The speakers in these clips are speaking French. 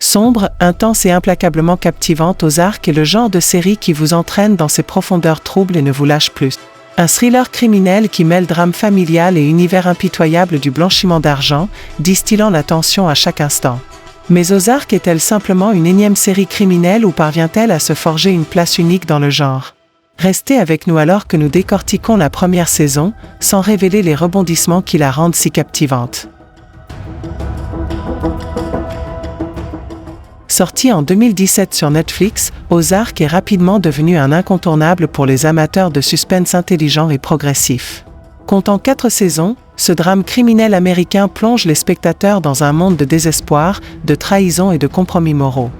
Sombre, intense et implacablement captivante, Ozark est le genre de série qui vous entraîne dans ses profondeurs troubles et ne vous lâche plus. Un thriller criminel qui mêle drame familial et univers impitoyable du blanchiment d'argent, distillant la tension à chaque instant. Mais Ozark est-elle simplement une énième série criminelle ou parvient-elle à se forger une place unique dans le genre? Restez avec nous alors que nous décortiquons la première saison, sans révéler les rebondissements qui la rendent si captivante. Sorti en 2017 sur Netflix, Ozark est rapidement devenu un incontournable pour les amateurs de suspense intelligent et progressif. Comptant 4 saisons, ce drame criminel américain plonge les spectateurs dans un monde de désespoir, de trahison et de compromis moraux.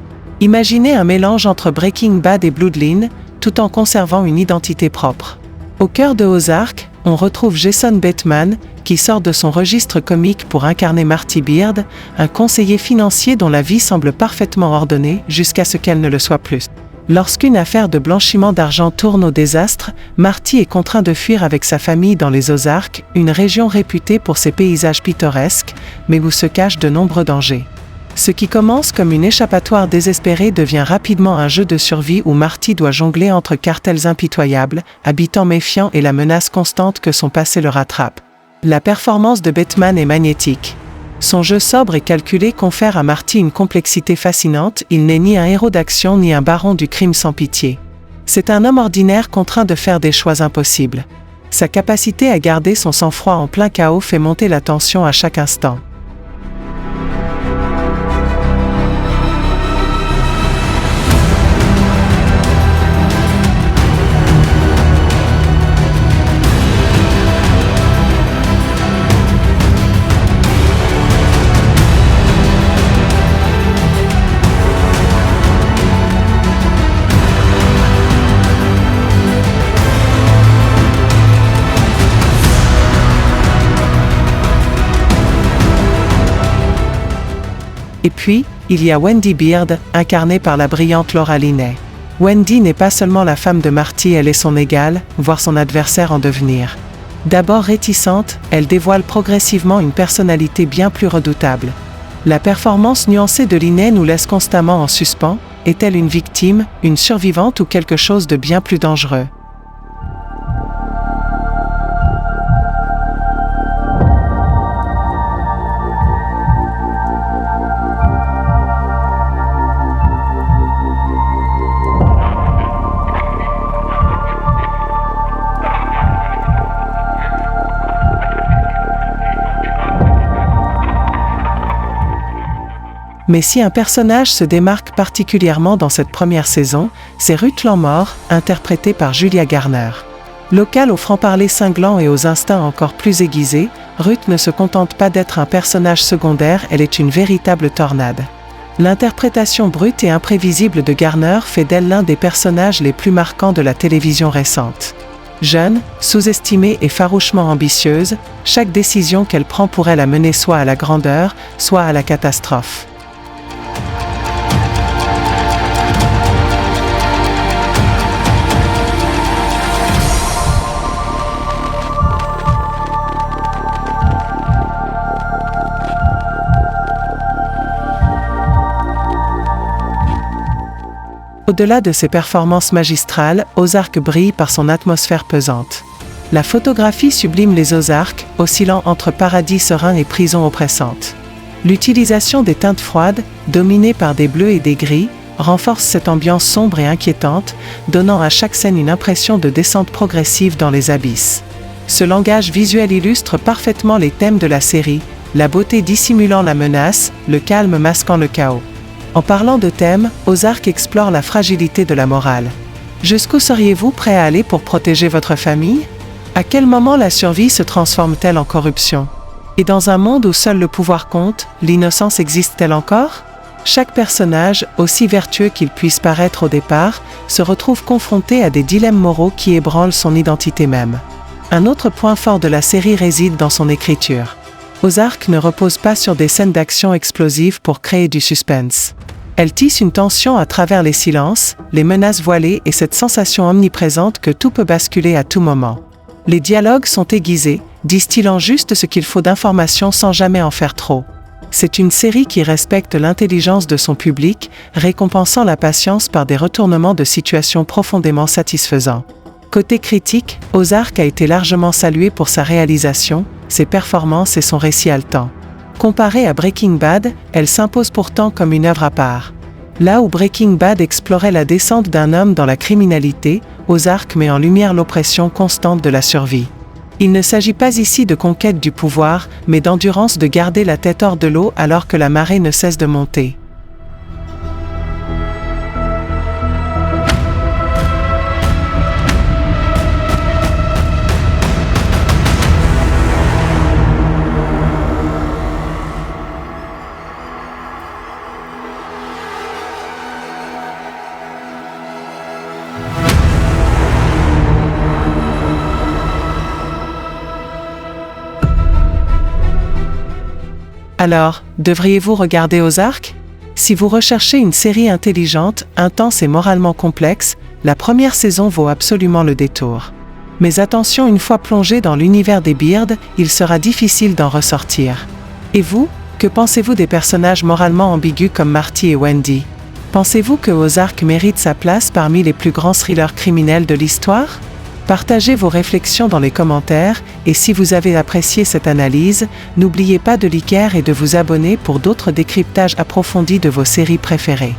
Imaginez un mélange entre Breaking Bad et Bloodline, tout en conservant une identité propre. Au cœur de Ozark, on retrouve Jason Bateman, qui sort de son registre comique pour incarner Marty Beard, un conseiller financier dont la vie semble parfaitement ordonnée jusqu'à ce qu'elle ne le soit plus. Lorsqu'une affaire de blanchiment d'argent tourne au désastre, Marty est contraint de fuir avec sa famille dans les Ozarks, une région réputée pour ses paysages pittoresques, mais où se cachent de nombreux dangers. Ce qui commence comme une échappatoire désespérée devient rapidement un jeu de survie où Marty doit jongler entre cartels impitoyables, habitants méfiants et la menace constante que son passé le rattrape. La performance de Bateman est magnétique. Son jeu sobre et calculé confère à Marty une complexité fascinante, il n'est ni un héros d'action ni un baron du crime sans pitié. C'est un homme ordinaire contraint de faire des choix impossibles. Sa capacité à garder son sang-froid en plein chaos fait monter la tension à chaque instant. Et puis, il y a Wendy Beard, incarnée par la brillante Laura Linney. Wendy n'est pas seulement la femme de Marty, elle est son égale, voire son adversaire en devenir. D'abord réticente, elle dévoile progressivement une personnalité bien plus redoutable. La performance nuancée de Linney nous laisse constamment en suspens, est-elle une victime, une survivante ou quelque chose de bien plus dangereux? Mais si un personnage se démarque particulièrement dans cette première saison, c'est Ruth Langmore, interprétée par Julia Garner. Locale au franc-parler cinglant et aux instincts encore plus aiguisés, Ruth ne se contente pas d'être un personnage secondaire, elle est une véritable tornade. L'interprétation brute et imprévisible de Garner fait d'elle l'un des personnages les plus marquants de la télévision récente. Jeune, sous-estimée et farouchement ambitieuse, chaque décision qu'elle prend pourrait la mener soit à la grandeur, soit à la catastrophe. Au-delà de ses performances magistrales, Ozark brille par son atmosphère pesante. La photographie sublime les Ozarks, oscillant entre paradis serein et prison oppressante. L'utilisation des teintes froides, dominées par des bleus et des gris, renforce cette ambiance sombre et inquiétante, donnant à chaque scène une impression de descente progressive dans les abysses. Ce langage visuel illustre parfaitement les thèmes de la série, la beauté dissimulant la menace, le calme masquant le chaos. En parlant de thèmes, Ozark explore la fragilité de la morale. Jusqu'où seriez-vous prêt à aller pour protéger votre famille? À quel moment la survie se transforme-t-elle en corruption? Et dans un monde où seul le pouvoir compte, l'innocence existe-t-elle encore? Chaque personnage, aussi vertueux qu'il puisse paraître au départ, se retrouve confronté à des dilemmes moraux qui ébranlent son identité même. Un autre point fort de la série réside dans son écriture. Ozark ne repose pas sur des scènes d'action explosives pour créer du suspense. Elle tisse une tension à travers les silences, les menaces voilées et cette sensation omniprésente que tout peut basculer à tout moment. Les dialogues sont aiguisés, distillant juste ce qu'il faut d'informations sans jamais en faire trop. C'est une série qui respecte l'intelligence de son public, récompensant la patience par des retournements de situation profondément satisfaisants. Côté critique, Ozark a été largement salué pour sa réalisation, ses performances et son récit haletant. Comparée à Breaking Bad, elle s'impose pourtant comme une œuvre à part. Là où Breaking Bad explorait la descente d'un homme dans la criminalité, Ozark met en lumière l'oppression constante de la survie. Il ne s'agit pas ici de conquête du pouvoir, mais d'endurance de garder la tête hors de l'eau alors que la marée ne cesse de monter. Alors, devriez-vous regarder Ozark? Si vous recherchez une série intelligente, intense et moralement complexe, la première saison vaut absolument le détour. Mais attention, une fois plongé dans l'univers des Beard, il sera difficile d'en ressortir. Et vous, que pensez-vous des personnages moralement ambigus comme Marty et Wendy? Pensez-vous que Ozark mérite sa place parmi les plus grands thrillers criminels de l'histoire? Partagez vos réflexions dans les commentaires, et si vous avez apprécié cette analyse, n'oubliez pas de liker et de vous abonner pour d'autres décryptages approfondis de vos séries préférées.